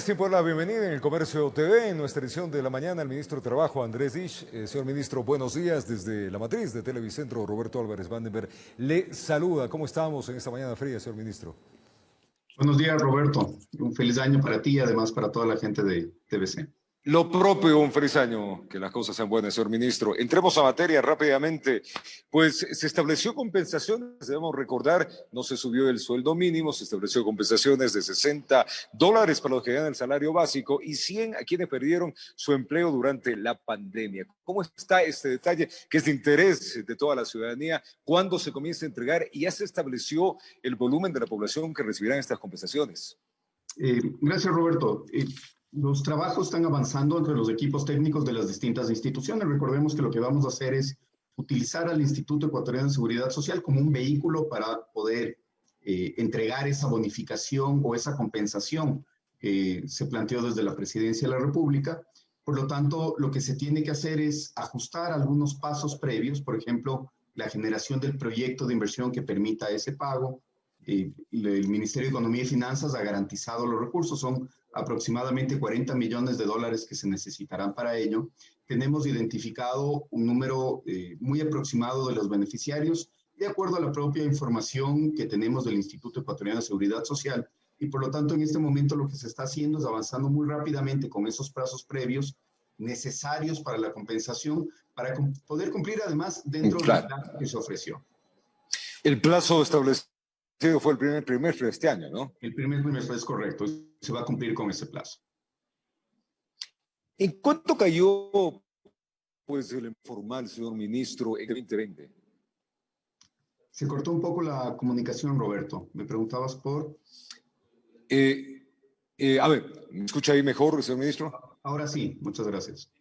Sí, por la bienvenida en el Comercio TV, en nuestra edición de la mañana, el ministro de Trabajo, Andrés Dish. Señor ministro, buenos días desde la matriz de Televicentro. Roberto Álvarez Vandenberg le saluda. ¿Cómo estamos en esta mañana fría, señor ministro? Buenos días, Roberto. Un feliz año para ti y además para toda la gente de TVC. Lo propio, un feliz año, que las cosas sean buenas, señor ministro. Entremos a materia rápidamente. Pues se estableció compensaciones, debemos recordar, no se subió el sueldo mínimo, se estableció compensaciones de $60 para los que ganan el salario básico y 100 a quienes perdieron su empleo durante la pandemia. ¿Cómo está este detalle que es de interés de toda la ciudadanía? ¿Cuándo se comienza a entregar? Y ya se estableció el volumen de la población que recibirán estas compensaciones. Gracias, Roberto. Los trabajos están avanzando entre los equipos técnicos de las distintas instituciones. Recordemos que lo que vamos a hacer es utilizar al Instituto Ecuatoriano de Seguridad Social como un vehículo para poder entregar esa bonificación o esa compensación que se planteó desde la Presidencia de la República. Por lo tanto, lo que se tiene que hacer es ajustar algunos pasos previos, por ejemplo, la generación del proyecto de inversión que permita ese pago. El Ministerio de Economía y Finanzas ha garantizado los recursos, son aproximadamente $40 millones que se necesitarán para ello. Tenemos identificado un número muy aproximado de los beneficiarios, de acuerdo a la propia información que tenemos del Instituto Ecuatoriano de Seguridad Social, y por lo tanto en este momento lo que se está haciendo es avanzando muy rápidamente con esos plazos previos necesarios para la compensación, para poder cumplir además dentro del plazo que se ofreció. El plazo establecido fue el primer trimestre de este año, ¿no? El primer trimestre es correcto, se va a cumplir con ese plazo. ¿En cuánto cayó pues, el informal, señor ministro, en el 2020? Se cortó un poco la comunicación, Roberto. ¿Me preguntabas por...? A ver, ¿me escucha ahí mejor, señor ministro? Ahora sí, muchas gracias.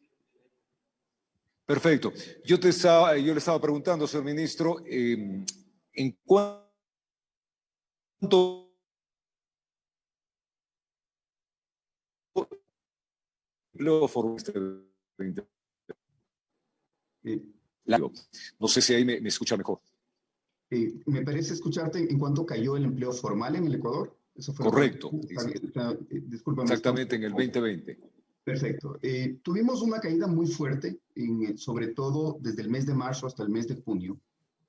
Perfecto. Yo le estaba preguntando, señor ministro, ¿en cuánto empleo formó este 2020? No sé si ahí me escucha mejor. Me parece escucharte en cuánto cayó el empleo formal en el Ecuador. Eso fue correcto. Discúlpame. Exactamente, en el 2020. Perfecto. Tuvimos una caída muy fuerte, sobre todo desde el mes de marzo hasta el mes de junio.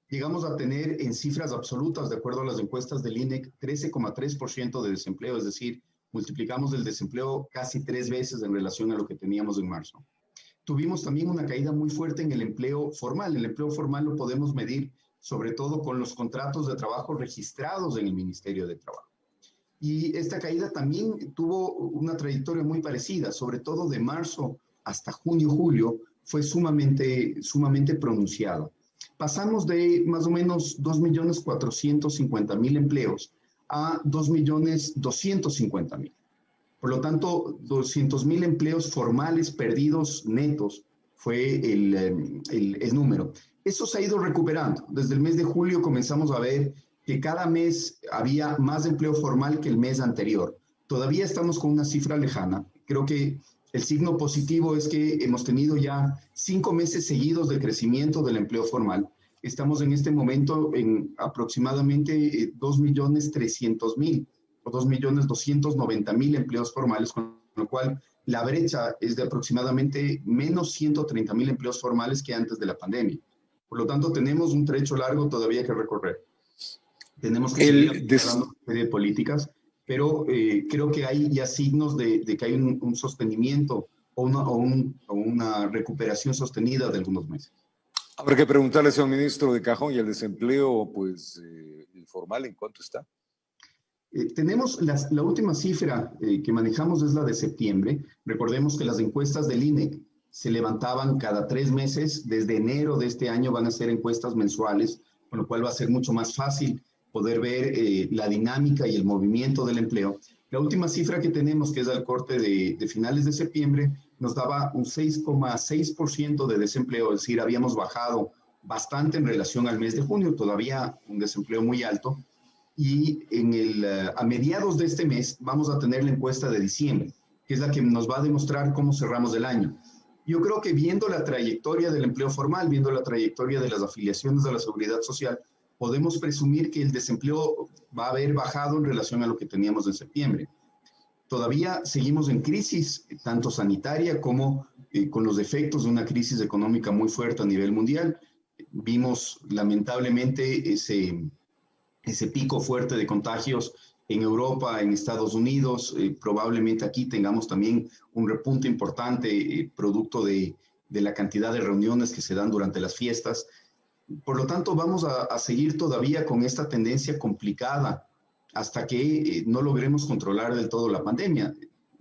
Llegamos a tener en cifras absolutas, de acuerdo a las encuestas del INEC, 13,3% de desempleo, es decir, multiplicamos el desempleo casi 3 veces en relación a lo que teníamos en marzo. Tuvimos también una caída muy fuerte en el empleo formal. El empleo formal lo podemos medir sobre todo con los contratos de trabajo registrados en el Ministerio de Trabajo. Y esta caída también tuvo una trayectoria muy parecida, sobre todo de marzo hasta junio, julio, fue sumamente pronunciado. Pasamos de más o menos 2.450.000 empleos a 2.250.000. Por lo tanto, 200.000 empleos formales perdidos netos fue el número. Eso se ha ido recuperando. Desde el mes de julio comenzamos a ver que cada mes había más empleo formal que el mes anterior. Todavía estamos con una cifra lejana. Creo que el signo positivo es que hemos tenido ya 5 meses seguidos de crecimiento del empleo formal. Estamos en este momento en aproximadamente 2.300.000 o 2.290.000 empleos formales, con lo cual la brecha es de aproximadamente menos 130.000 empleos formales que antes de la pandemia. Por lo tanto, tenemos un trecho largo todavía que recorrer. Tenemos que seguir aplicando una serie de políticas, pero creo que hay ya signos de que hay un sostenimiento o una recuperación sostenida de algunos meses. Habrá que preguntarle, señor ministro, de cajón, y el desempleo, pues, informal, ¿en cuánto está? Tenemos la última cifra que manejamos es la de septiembre. Recordemos que las encuestas del INEC se levantaban cada 3 meses. Desde enero de este año van a ser encuestas mensuales, con lo cual va a ser mucho más fácil poder ver la dinámica y el movimiento del empleo. La última cifra que tenemos, que es al corte de finales de septiembre, nos daba un 6,6% de desempleo, es decir, habíamos bajado bastante en relación al mes de junio, todavía un desempleo muy alto. Y a mediados de este mes vamos a tener la encuesta de diciembre, que es la que nos va a demostrar cómo cerramos el año. Yo creo que viendo la trayectoria del empleo formal, viendo la trayectoria de las afiliaciones a la seguridad social, podemos presumir que el desempleo va a haber bajado en relación a lo que teníamos en septiembre. Todavía seguimos en crisis, tanto sanitaria como con los efectos de una crisis económica muy fuerte a nivel mundial. Vimos lamentablemente ese pico fuerte de contagios en Europa, en Estados Unidos. Probablemente aquí tengamos también un repunte importante producto de la cantidad de reuniones que se dan durante las fiestas. Por lo tanto, vamos a seguir todavía con esta tendencia complicada hasta que no logremos controlar del todo la pandemia.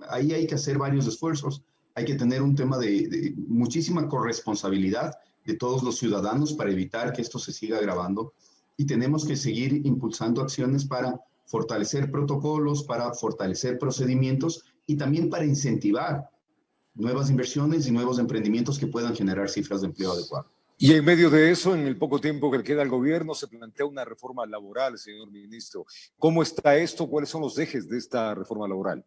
Ahí hay que hacer varios esfuerzos. Hay que tener un tema de muchísima corresponsabilidad de todos los ciudadanos para evitar que esto se siga agravando. Y tenemos que seguir impulsando acciones para fortalecer protocolos, para fortalecer procedimientos y también para incentivar nuevas inversiones y nuevos emprendimientos que puedan generar cifras de empleo adecuadas. Y en medio de eso, en el poco tiempo que le queda al gobierno, se plantea una reforma laboral, señor ministro. ¿Cómo está esto? ¿Cuáles son los ejes de esta reforma laboral?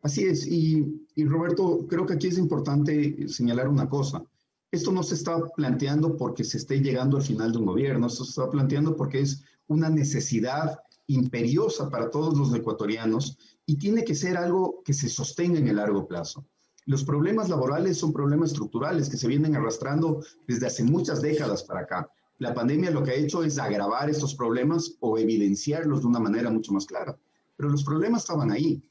Así es. Y Roberto, creo que aquí es importante señalar una cosa. Esto no se está planteando porque se esté llegando al final de un gobierno. Esto se está planteando porque es una necesidad imperiosa para todos los ecuatorianos y tiene que ser algo que se sostenga en el largo plazo. Los problemas laborales son problemas estructurales que se vienen arrastrando desde hace muchas décadas para acá. La pandemia lo que ha hecho es agravar estos problemas o evidenciarlos de una manera mucho más clara. Pero los problemas estaban ahí.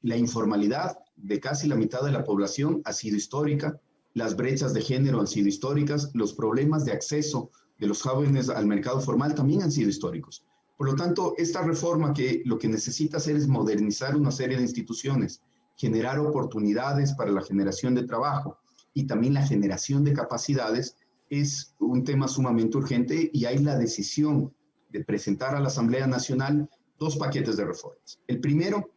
La informalidad de casi la mitad de la población ha sido histórica. Las brechas de género han sido históricas. Los problemas de acceso de los jóvenes al mercado formal también han sido históricos. Por lo tanto, esta reforma que lo que necesita hacer es modernizar una serie de instituciones, generar oportunidades para la generación de trabajo y también la generación de capacidades es un tema sumamente urgente y hay la decisión de presentar a la Asamblea Nacional 2 paquetes de reformas. El primero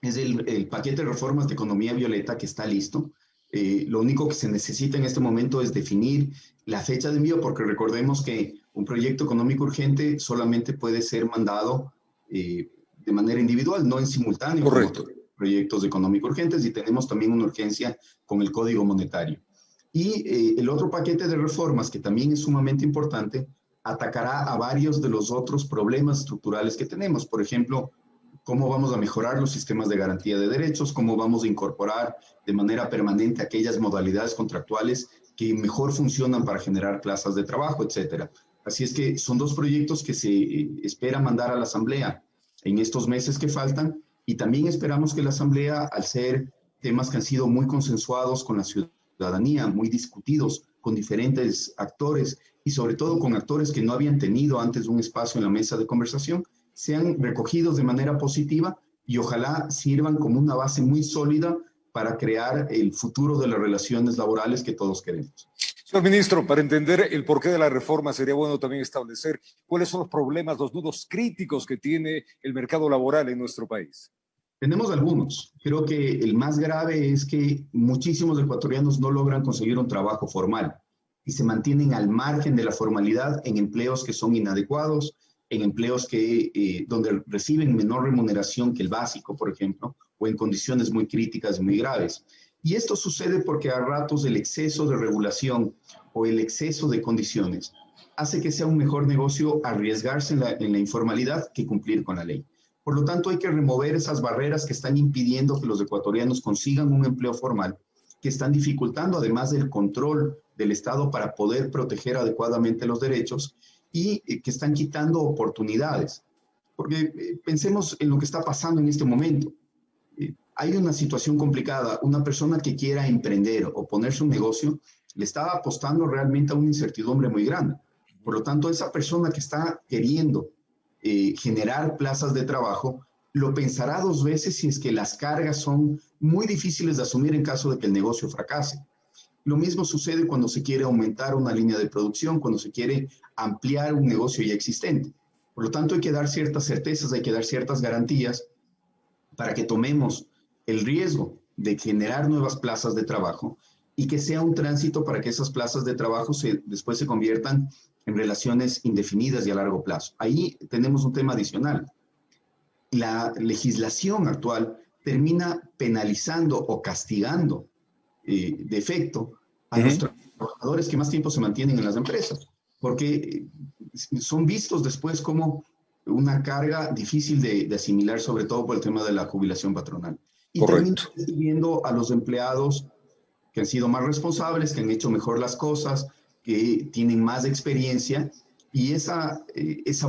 es el paquete de reformas de economía violeta que está listo. Lo único que se necesita en este momento es definir la fecha de envío, porque recordemos que un proyecto económico urgente solamente puede ser mandado de manera individual, no en simultáneo. Correcto. Proyectos económicos urgentes y tenemos también una urgencia con el Código Monetario. Y el otro paquete de reformas, que también es sumamente importante, atacará a varios de los otros problemas estructurales que tenemos. Por ejemplo, cómo vamos a mejorar los sistemas de garantía de derechos, cómo vamos a incorporar de manera permanente aquellas modalidades contractuales que mejor funcionan para generar plazas de trabajo, etcétera. Así es que son 2 proyectos que se espera mandar a la Asamblea en estos meses que faltan. Y también esperamos que la Asamblea, al ser temas que han sido muy consensuados con la ciudadanía, muy discutidos con diferentes actores y sobre todo con actores que no habían tenido antes un espacio en la mesa de conversación, sean recogidos de manera positiva y ojalá sirvan como una base muy sólida para crear el futuro de las relaciones laborales que todos queremos. Señor ministro, para entender el porqué de la reforma, sería bueno también establecer cuáles son los problemas, los nudos críticos que tiene el mercado laboral en nuestro país. Tenemos algunos. Creo que el más grave es que muchísimos ecuatorianos no logran conseguir un trabajo formal y se mantienen al margen de la formalidad en empleos que son inadecuados, en empleos donde reciben menor remuneración que el básico, por ejemplo, o en condiciones muy críticas y muy graves. Y esto sucede porque a ratos el exceso de regulación o el exceso de condiciones hace que sea un mejor negocio arriesgarse en la informalidad que cumplir con la ley. Por lo tanto, hay que remover esas barreras que están impidiendo que los ecuatorianos consigan un empleo formal, que están dificultando además del control del Estado para poder proteger adecuadamente los derechos y que están quitando oportunidades. Porque pensemos en lo que está pasando en este momento. Hay una situación complicada. Una persona que quiera emprender o ponerse un negocio le está apostando realmente a una incertidumbre muy grande. Por lo tanto, esa persona que está queriendo generar plazas de trabajo, lo pensará 2 veces si es que las cargas son muy difíciles de asumir en caso de que el negocio fracase. Lo mismo sucede cuando se quiere aumentar una línea de producción, cuando se quiere ampliar un negocio ya existente. Por lo tanto, hay que dar ciertas certezas, hay que dar ciertas garantías para que tomemos el riesgo de generar nuevas plazas de trabajo y que sea un tránsito para que esas plazas de trabajo después se conviertan en relaciones indefinidas y a largo plazo. Ahí tenemos un tema adicional. La legislación actual termina penalizando o castigando de efecto a los trabajadores que más tiempo se mantienen en las empresas, porque son vistos después como una carga difícil de asimilar, sobre todo por el tema de la jubilación patronal. y termina Correcto. viendo a los empleados que han sido más responsables, que han hecho mejor las cosas, que tienen más experiencia, y esa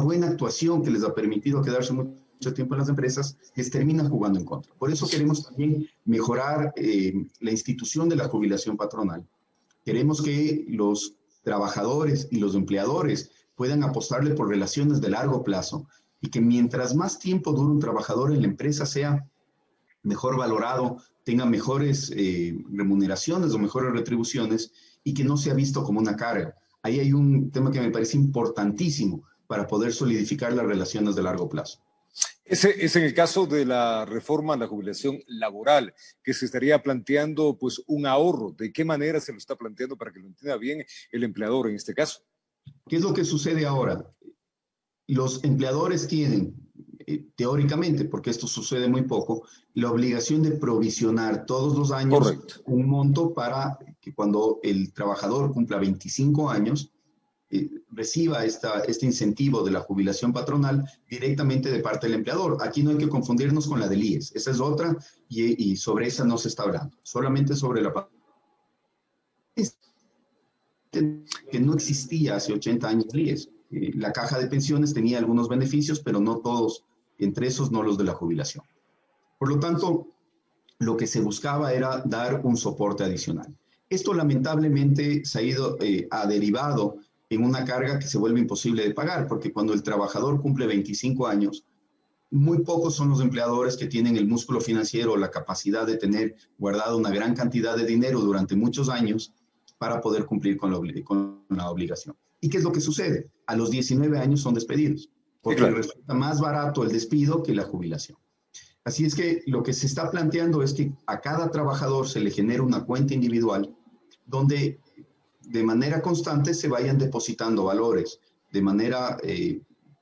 buena actuación que les ha permitido quedarse mucho tiempo en las empresas, les termina jugando en contra. Por eso queremos también mejorar la institución de la jubilación patronal. Queremos que los trabajadores y los empleadores puedan apostarle por relaciones de largo plazo y que mientras más tiempo dure un trabajador en la empresa sea mejor valorado, tenga mejores remuneraciones o mejores retribuciones y que no sea visto como una carga. Ahí hay un tema que me parece importantísimo para poder solidificar las relaciones de largo plazo. Ese es en el caso de la reforma a la jubilación laboral, que se estaría planteando pues un ahorro. ¿De qué manera se lo está planteando para que lo entienda bien el empleador en este caso? ¿Qué es lo que sucede ahora? Los empleadores tienen, teóricamente, porque esto sucede muy poco, la obligación de provisionar todos los años Correcto. un monto para que cuando el trabajador cumpla 25 años, reciba este incentivo de la jubilación patronal directamente de parte del empleador. Aquí no hay que confundirnos con la del IES, esa es otra y sobre esa no se está hablando, solamente sobre la que no existía hace 80 años el IES. La caja de pensiones tenía algunos beneficios, pero no todos, entre esos no los de la jubilación. Por lo tanto, lo que se buscaba era dar un soporte adicional. Esto lamentablemente ha derivado en una carga que se vuelve imposible de pagar, porque cuando el trabajador cumple 25 años, muy pocos son los empleadores que tienen el músculo financiero o la capacidad de tener guardado una gran cantidad de dinero durante muchos años para poder cumplir con la obligación. ¿Y qué es lo que sucede? A los 19 años son despedidos, porque Sí, claro. resulta más barato el despido que la jubilación. Así es que lo que se está planteando es que a cada trabajador se le genere una cuenta individual donde de manera constante se vayan depositando valores de manera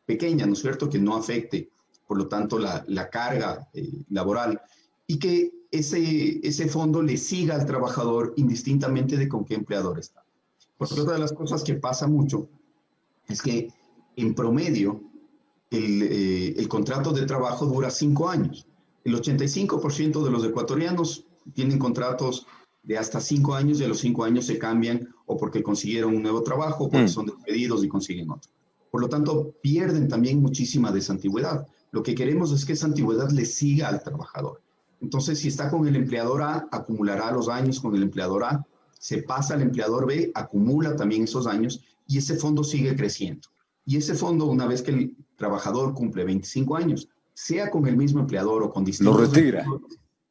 pequeña, ¿no es cierto?, que no afecte, por lo tanto, la carga laboral y que ese fondo le siga al trabajador indistintamente de con qué empleador está. Porque otra de las cosas que pasa mucho es que en promedio el contrato de trabajo dura 5 años. El 85% de los ecuatorianos tienen contratos de hasta 5 años y a los 5 años se cambian o porque consiguieron un nuevo trabajo o porque son despedidos y consiguen otro. Por lo tanto, pierden también muchísima de esa antigüedad. Lo que queremos es que esa antigüedad le siga al trabajador. Entonces, si está con el empleador A, acumulará los años con el empleador A, se pasa al empleador B, acumula también esos años y ese fondo sigue creciendo. Y ese fondo, una vez que el trabajador cumple 25 años, sea con el mismo empleador o con distintos Lo retira.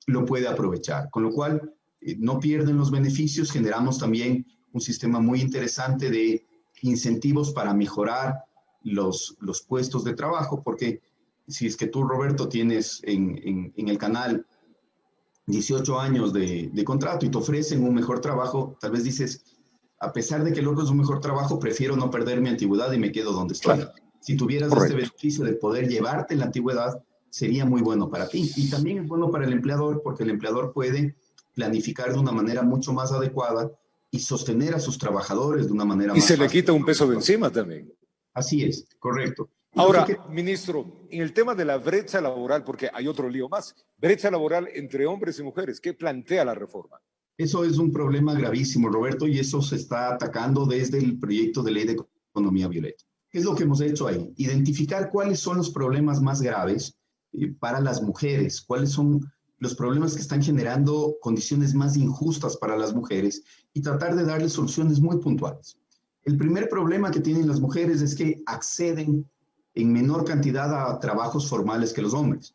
lo puede aprovechar. Con lo cual, no pierden los beneficios. Generamos también un sistema muy interesante de incentivos para mejorar los puestos de trabajo, porque si es que tú, Roberto, tienes en el canal 18 años de contrato y te ofrecen un mejor trabajo, tal vez dices, a pesar de que el otro es un mejor trabajo, prefiero no perder mi antigüedad y me quedo donde estoy. Claro. Si tuvieras Correcto. este beneficio de poder llevarte la antigüedad, sería muy bueno para ti. Y también es bueno para el empleador, porque el empleador puede planificar de una manera mucho más adecuada y sostener a sus trabajadores de una manera Y más se le fácil. quita un peso de encima también. Así es, correcto. Y Ahora, ministro, en el tema de la brecha laboral, porque hay otro lío más, brecha laboral entre hombres y mujeres, ¿qué plantea la reforma? Eso es un problema gravísimo, Roberto, y eso se está atacando desde el proyecto de ley de economía violeta. ¿Qué es lo que hemos hecho ahí? Identificar cuáles son los problemas más graves para las mujeres, cuáles son los problemas que están generando condiciones más injustas para las mujeres y tratar de darles soluciones muy puntuales. El primer problema que tienen las mujeres es que acceden en menor cantidad a trabajos formales que los hombres.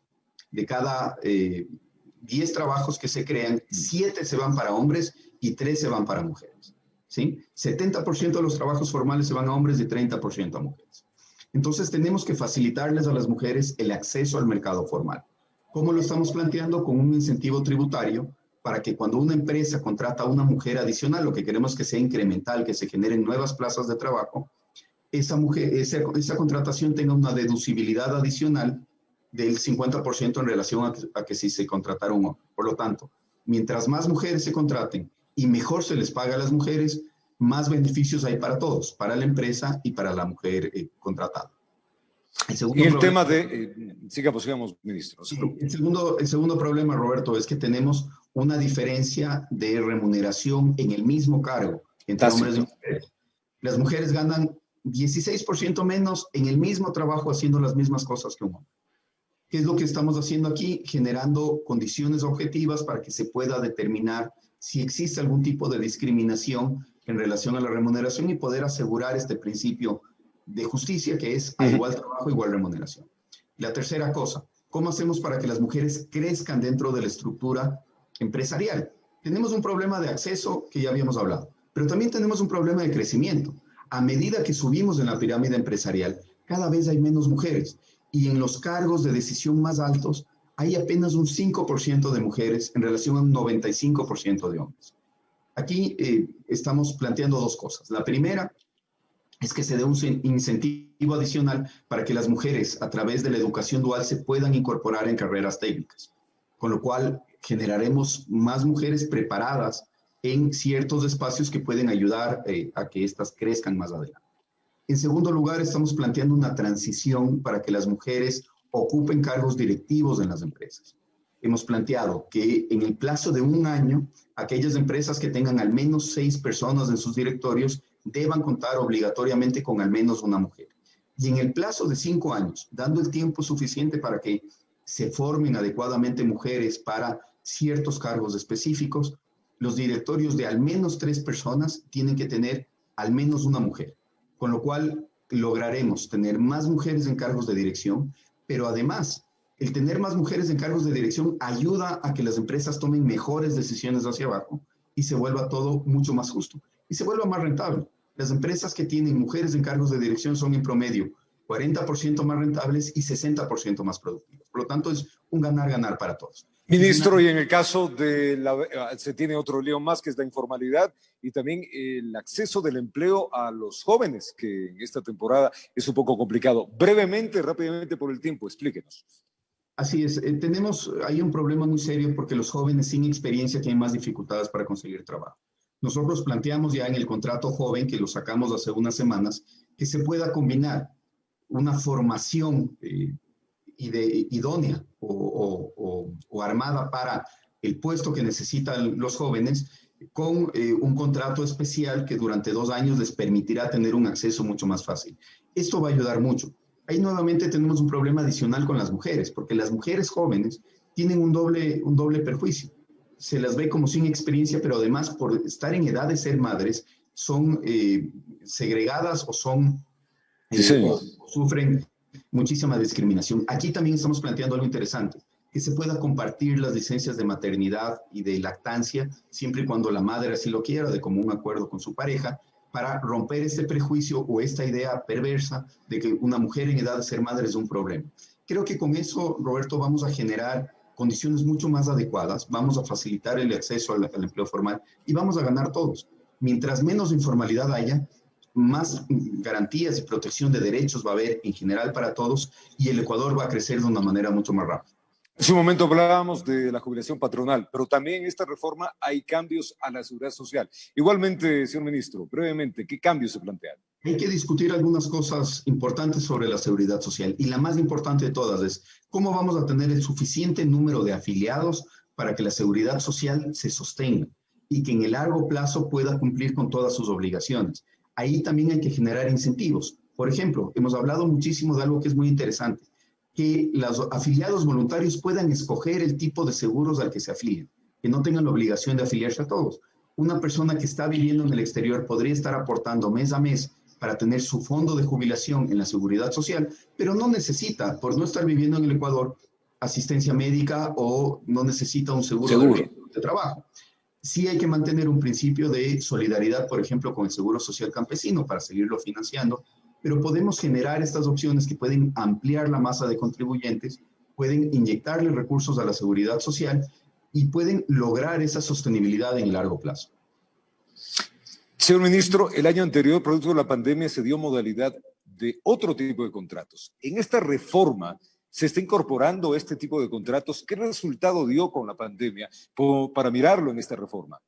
De cada 10 trabajos que se crean, 7 se van para hombres y 3 se van para mujeres. ¿Sí? 70% de los trabajos formales se van a hombres y 30% a mujeres. Entonces tenemos que facilitarles a las mujeres el acceso al mercado formal. ¿Cómo lo estamos planteando? Con un incentivo tributario para que cuando una empresa contrata a una mujer adicional, lo que queremos es que sea incremental, que se generen nuevas plazas de trabajo, esa contratación tenga una deducibilidad adicional del 50% en relación a que si se contratara un hombre. Por lo tanto, mientras más mujeres se contraten y mejor se les paga a las mujeres, más beneficios hay para todos, para la empresa y para la mujer contratada. El Y segundo el problema, tema de, sigamos, ministro. sí, el segundo problema, Roberto, es que tenemos una diferencia de remuneración en el mismo cargo entre hombres y Tácito. mujeres. Las mujeres ganan 16% menos en el mismo trabajo haciendo las mismas cosas que un hombre. ¿Qué es lo que estamos haciendo aquí? Generando condiciones objetivas para que se pueda determinar si existe algún tipo de discriminación en relación a la remuneración y poder asegurar este principio de justicia que es a igual trabajo, igual remuneración. La tercera cosa, ¿cómo hacemos para que las mujeres crezcan dentro de la estructura empresarial? Tenemos un problema de acceso que ya habíamos hablado, pero también tenemos un problema de crecimiento. A medida que subimos en la pirámide empresarial, cada vez hay menos mujeres y en los cargos de decisión más altos hay apenas un 5% de mujeres en relación a un 95% de hombres. Aquí estamos planteando dos cosas. La primera es que se dé un incentivo adicional para que las mujeres a través de la educación dual se puedan incorporar en carreras técnicas, con lo cual generaremos más mujeres preparadas en ciertos espacios que pueden ayudar a que éstas crezcan más adelante. En segundo lugar, estamos planteando una transición para que las mujeres ocupen cargos directivos en las empresas. Hemos planteado que en el plazo de un año, aquellas empresas que tengan al menos 6 personas en sus directorios deban contar obligatoriamente con al menos una mujer. Y en el plazo de 5 años, dando el tiempo suficiente para que se formen adecuadamente mujeres para ciertos cargos específicos, los directorios de al menos 3 personas tienen que tener al menos una mujer, con lo cual lograremos tener más mujeres en cargos de dirección, pero además el tener más mujeres en cargos de dirección ayuda a que las empresas tomen mejores decisiones hacia abajo y se vuelva todo mucho más justo y se vuelva más rentable. Las empresas que tienen mujeres en cargos de dirección son en promedio 40% más rentables y 60% más productivas. Por lo tanto, es un ganar-ganar para todos. Ministro, y en el caso de se tiene otro lío más, que es la informalidad y también el acceso del empleo a los jóvenes, que en esta temporada es un poco complicado. Brevemente, rápidamente por el tiempo, explíquenos. Así es, hay un problema muy serio porque los jóvenes sin experiencia tienen más dificultades para conseguir trabajo. Nosotros planteamos ya en el contrato joven, que lo sacamos hace unas semanas, que se pueda combinar una formación idónea o armada para el puesto que necesitan los jóvenes con un contrato especial que durante 2 años les permitirá tener un acceso mucho más fácil. Esto va a ayudar mucho. Ahí nuevamente tenemos un problema adicional con las mujeres, porque las mujeres jóvenes tienen un doble perjuicio. Se las ve como sin experiencia, pero además por estar en edad de ser madres, son segregadas o son o sufren muchísima discriminación. Aquí también estamos planteando algo interesante, que se pueda compartir las licencias de maternidad y de lactancia, siempre y cuando la madre así lo quiera, de común acuerdo con su pareja, para romper este prejuicio o esta idea perversa de que una mujer en edad de ser madre es un problema. Creo que con eso, Roberto, vamos a generar condiciones mucho más adecuadas, vamos a facilitar el acceso al empleo formal y vamos a ganar todos. Mientras menos informalidad haya, más garantías y protección de derechos va a haber en general para todos y el Ecuador va a crecer de una manera mucho más rápida. En un momento hablábamos de la jubilación patronal, pero también en esta reforma hay cambios a la seguridad social. Igualmente, señor ministro, brevemente, ¿qué cambios se plantean? Hay que discutir algunas cosas importantes sobre la seguridad social y la más importante de todas es cómo vamos a tener el suficiente número de afiliados para que la seguridad social se sostenga y que en el largo plazo pueda cumplir con todas sus obligaciones. Ahí también hay que generar incentivos. Por ejemplo, hemos hablado muchísimo de algo que es muy interesante, que los afiliados voluntarios puedan escoger el tipo de seguros al que se afilien, que no tengan la obligación de afiliarse a todos. Una persona que está viviendo en el exterior podría estar aportando mes a mes para tener su fondo de jubilación en la seguridad social, pero no necesita, por no estar viviendo en el Ecuador, asistencia médica o no necesita un seguro de trabajo. Sí hay que mantener un principio de solidaridad, por ejemplo, con el Seguro Social Campesino para seguirlo financiando, pero podemos generar estas opciones que pueden ampliar la masa de contribuyentes, pueden inyectarle recursos a la seguridad social y pueden lograr esa sostenibilidad en el largo plazo. Señor ministro, el año anterior, producto de la pandemia, se dio modalidad de otro tipo de contratos. En esta reforma se está incorporando este tipo de contratos. ¿Qué resultado dio con la pandemia para mirarlo en esta reforma?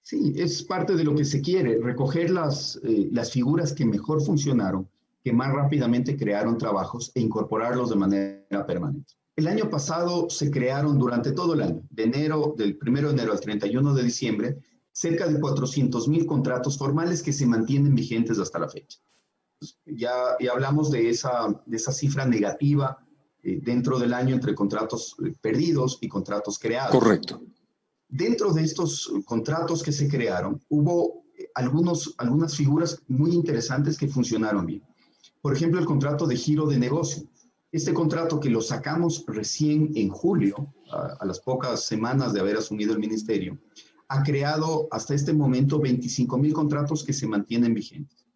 Sí, es parte de lo que se quiere, recoger las figuras que mejor funcionaron, que más rápidamente crearon trabajos e incorporarlos de manera permanente. El año pasado se crearon durante todo el año, del 1 de enero al 31 de diciembre, cerca de 400,000 contratos formales que se mantienen vigentes hasta la fecha. Ya hablamos de esa cifra negativa dentro del año entre contratos perdidos y contratos creados. Correcto. Dentro de estos contratos que se crearon, hubo algunas figuras muy interesantes que funcionaron bien. Por ejemplo, el contrato de giro de negocio. Este contrato que lo sacamos recién en julio, a las pocas semanas de haber asumido el ministerio, ha creado hasta este momento 25,000 contratos que se mantienen vigentes.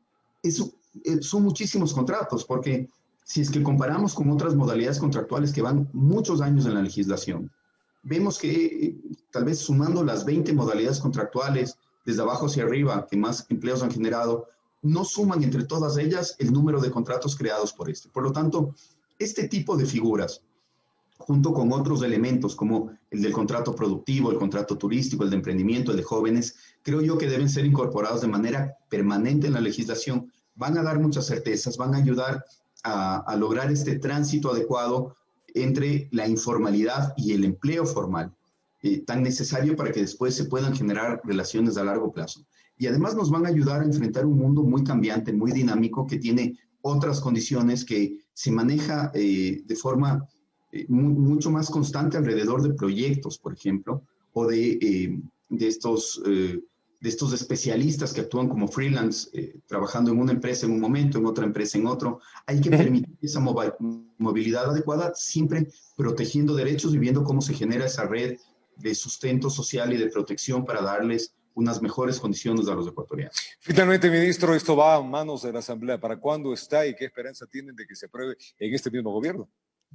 Son muchísimos contratos, porque si es que comparamos con otras modalidades contractuales que van muchos años en la legislación, vemos que tal vez sumando las 20 modalidades contractuales desde abajo hacia arriba que más empleos han generado, no suman entre todas ellas el número de contratos creados por este. Por lo tanto, este tipo de figuras, junto con otros elementos como el del contrato productivo, el contrato turístico, el de emprendimiento, el de jóvenes, creo yo que deben ser incorporados de manera permanente en la legislación. Van a dar muchas certezas, van a ayudar a lograr este tránsito adecuado entre la informalidad y el empleo formal, tan necesario para que después se puedan generar relaciones a largo plazo. Y además nos van a ayudar a enfrentar un mundo muy cambiante, muy dinámico, que tiene otras condiciones, que se maneja de forma mucho más constante alrededor de proyectos, por ejemplo, o de estos especialistas que actúan como freelance, trabajando en una empresa en un momento, en otra empresa en otro. Hay que permitir esa movilidad adecuada, siempre protegiendo derechos y viendo cómo se genera esa red de sustento social y de protección para darles unas mejores condiciones a los ecuatorianos. Finalmente, ministro, esto va a manos de la Asamblea. ¿Para cuándo está y qué esperanza tienen de que se apruebe en este mismo gobierno?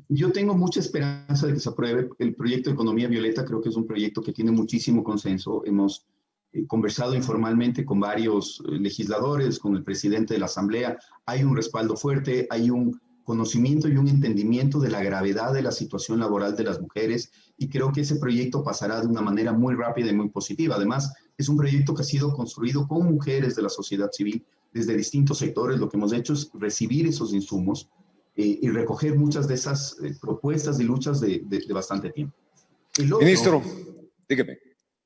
Yo tengo mucha esperanza de que se apruebe el proyecto de Economía Violeta. Creo que es un proyecto que tiene muchísimo consenso. Hemos conversado informalmente con varios legisladores, con el presidente de la Asamblea. Hay un respaldo fuerte, hay un conocimiento y un entendimiento de la gravedad de la situación laboral de las mujeres, y creo que ese proyecto pasará de una manera muy rápida y muy positiva. Además, es un proyecto que ha sido construido con mujeres de la sociedad civil desde distintos sectores. Lo que hemos hecho es recibir esos insumos y recoger muchas de esas propuestas y luchas de bastante tiempo. Ministro, dígame.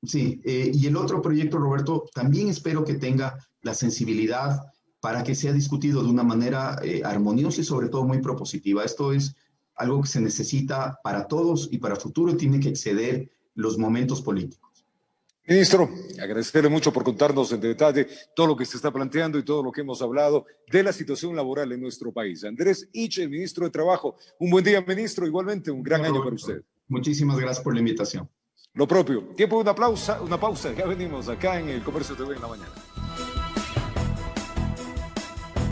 Sí, y el otro proyecto, Roberto, también espero que tenga la sensibilidad para que sea discutido de una manera armoniosa y sobre todo muy propositiva. Esto es algo que se necesita para todos y para futuro, tiene que exceder los momentos políticos. Ministro, agradecerle mucho por contarnos en detalle todo lo que se está planteando y todo lo que hemos hablado de la situación laboral en nuestro país. Andrés Iche, el ministro de Trabajo. Un buen día, ministro. Igualmente, un gran año para usted. Muchísimas gracias por la invitación. Lo propio. Tiempo de una pausa. Ya venimos acá en el Comercio TV en la mañana.